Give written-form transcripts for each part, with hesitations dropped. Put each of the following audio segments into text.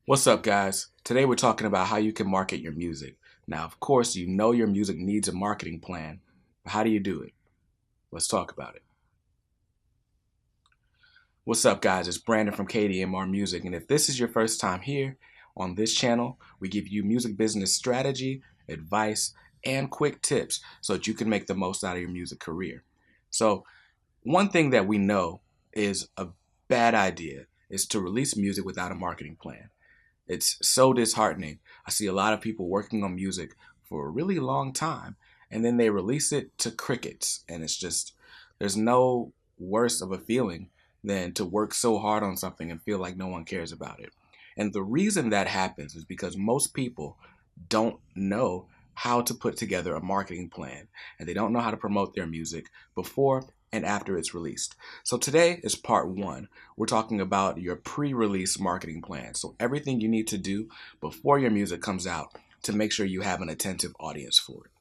What's up, guys? Today we're talking about how you can market your music. Now, of course, you know your music needs a marketing plan, but how do you do it? Let's talk about it. What's up, guys? It's Brandon from KDMR Music, and if this is your first time here on this channel, we give you music business strategy, advice, and quick tips so that you can make the most out of your music career. So, one thing that we know is a bad idea is to release music without a marketing plan. It's so disheartening. I see a lot of people working on music for a really long time and then they release it to crickets. And it's just, there's no worse of a feeling than to work so hard on something and feel like no one cares about it. And the reason that happens is because most people don't know how to put together a marketing plan and they don't know how to promote their music before and after it's released. So today is part one. We're talking about your pre-release marketing plan. So everything you need to do before your music comes out to make sure you have an attentive audience for it.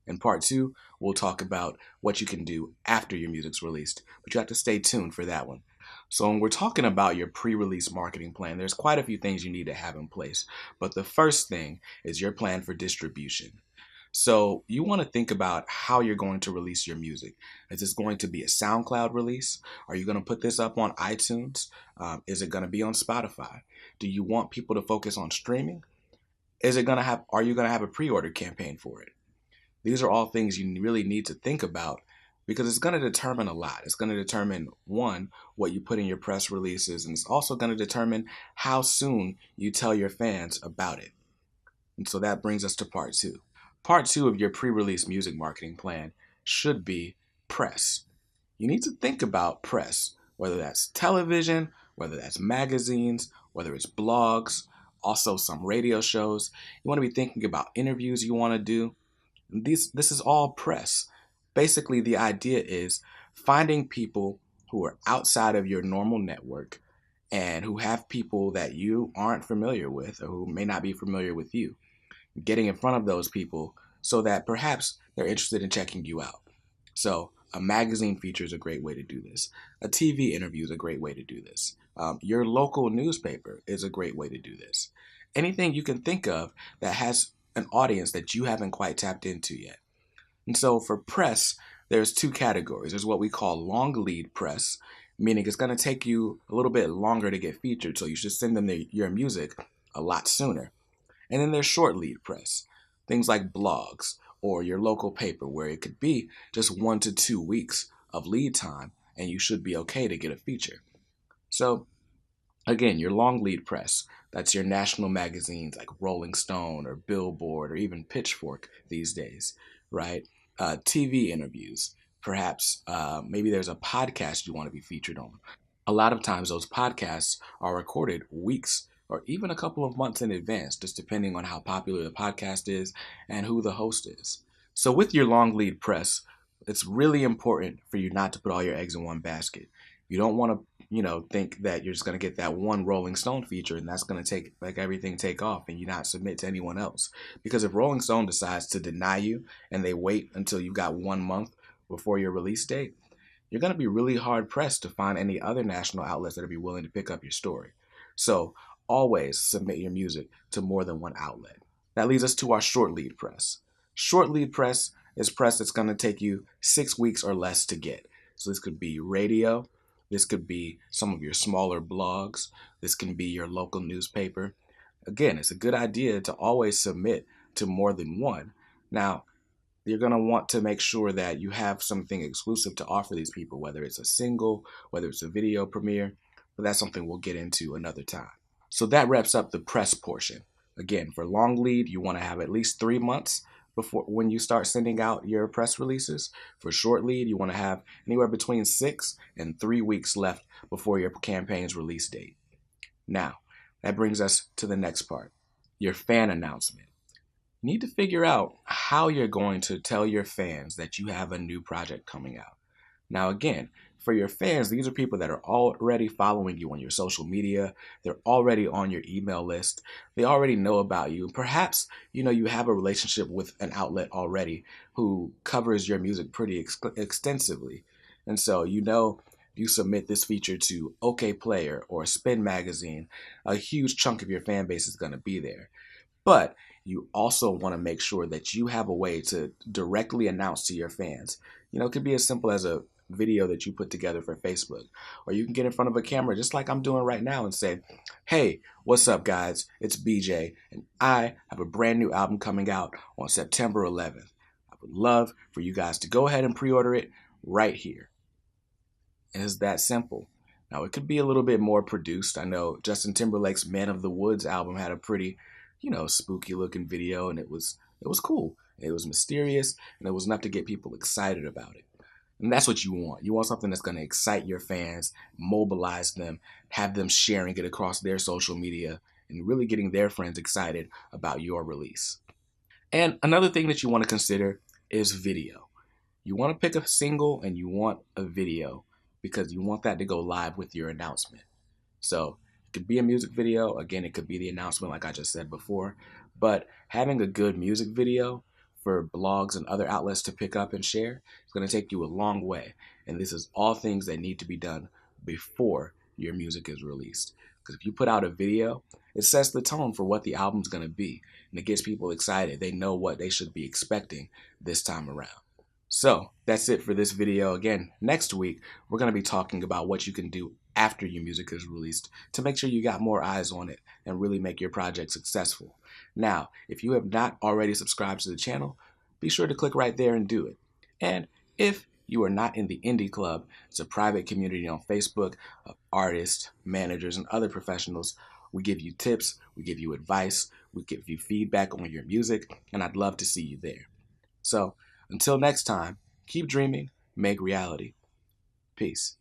In part two, we'll talk about what you can do after your music's released, but you have to stay tuned for that one. So when we're talking about your pre-release marketing plan, there's quite a few things you need to have in place. But the first thing is your plan for distribution. So you want to think about how you're going to release your music. Is this going to be a SoundCloud release? Are you going to put this up on iTunes? Is it going to be on Spotify? Do you want people to focus on streaming? Are you going to have a pre-order campaign for it? These are all things you really need to think about because it's going to determine a lot. It's going to determine, one, what you put in your press releases, and it's also going to determine how soon you tell your fans about it. And so that brings us to part two. Part two of your pre-release music marketing plan should be press. You need to think about press, whether that's television, whether that's magazines, whether it's blogs, also some radio shows. You want to be thinking about interviews you want to do. This is all press. Basically, the idea is finding people who are outside of your normal network and who have people that you aren't familiar with or who may not be familiar with you. Getting in front of those people so that perhaps they're interested in checking you out. So a magazine feature is a great way to do this. A TV interview is a great way to do this. Your local newspaper is a great way to do this. Anything you can think of that has an audience that you haven't quite tapped into yet. And so for press, there's two categories. There's what we call long lead press, meaning it's going to take you a little bit longer to get featured, so you should send them your music a lot sooner. And then there's short lead press, things like blogs or your local paper, where it could be just 1 to 2 weeks of lead time and you should be okay to get a feature. So again, your long lead press, that's your national magazines like Rolling Stone or Billboard or even Pitchfork these days, right? TV interviews, perhaps maybe there's a podcast you want to be featured on. A lot of times those podcasts are recorded weeks or even a couple of months in advance, just depending on how popular the podcast is and who the host is. So with your long lead press, it's really important for you not to put all your eggs in one basket. You don't want to, think that you're just going to get that one Rolling Stone feature and that's going to everything take off and you not submit to anyone else. Because if Rolling Stone decides to deny you and they wait until you've got 1 month before your release date, you're going to be really hard pressed to find any other national outlets that will be willing to pick up your story. So always submit your music to more than one outlet. That leads us to our short lead press. Short lead press is press that's going to take you 6 weeks or less to get. So this could be radio. This could be some of your smaller blogs. This can be your local newspaper. Again, it's a good idea to always submit to more than one. Now, you're going to want to make sure that you have something exclusive to offer these people, whether it's a single, whether it's a video premiere, but that's something we'll get into another time. So that wraps up the press portion. Again, for long lead, you want to have at least 3 months before when you start sending out your press releases. For short lead, you want to have anywhere between 6 and 3 weeks left before your campaign's release date. Now, that brings us to the next part, your fan announcement. You need to figure out how you're going to tell your fans that you have a new project coming out. Now, again, for your fans, these are people that are already following you on your social media. They're already on your email list. They already know about you. Perhaps, you have a relationship with an outlet already who covers your music pretty extensively. And so, If you submit this feature to OK Player or Spin Magazine, a huge chunk of your fan base is going to be there. But you also want to make sure that you have a way to directly announce to your fans. It could be as simple as a video that you put together for Facebook, or you can get in front of a camera just like I'm doing right now and say, "Hey, what's up, guys? It's BJ, and I have a brand new album coming out on September 11th. I would love for you guys to go ahead and pre-order it right here." And it's that simple. Now, it could be a little bit more produced. I know Justin Timberlake's Man of the Woods album had a pretty, spooky looking video, and it was cool. It was mysterious, and it was enough to get people excited about it. And that's what you want. You want something that's going to excite your fans, mobilize them, have them sharing it across their social media, and really getting their friends excited about your release. And another thing that you want to consider is video. You want to pick a single and you want a video because you want that to go live with your announcement. So it could be a music video. Again, it could be the announcement like I just said before. But having a good music video for blogs and other outlets to pick up and share is going to take you a long way. And this is all things that need to be done before your music is released. Because if you put out a video, it sets the tone for what the album's going to be. And it gets people excited. They know what they should be expecting this time around. So that's it for this video. Again, next week, we're going to be talking about what you can do after your music is released to make sure you got more eyes on it and really make your project successful. Now, if you have not already subscribed to the channel, be sure to click right there and do it. And if you are not in the Indie Club, it's a private community on Facebook of artists, managers, and other professionals. We give you tips, we give you advice, we give you feedback on your music, and I'd love to see you there. So, until next time, keep dreaming, make reality. Peace.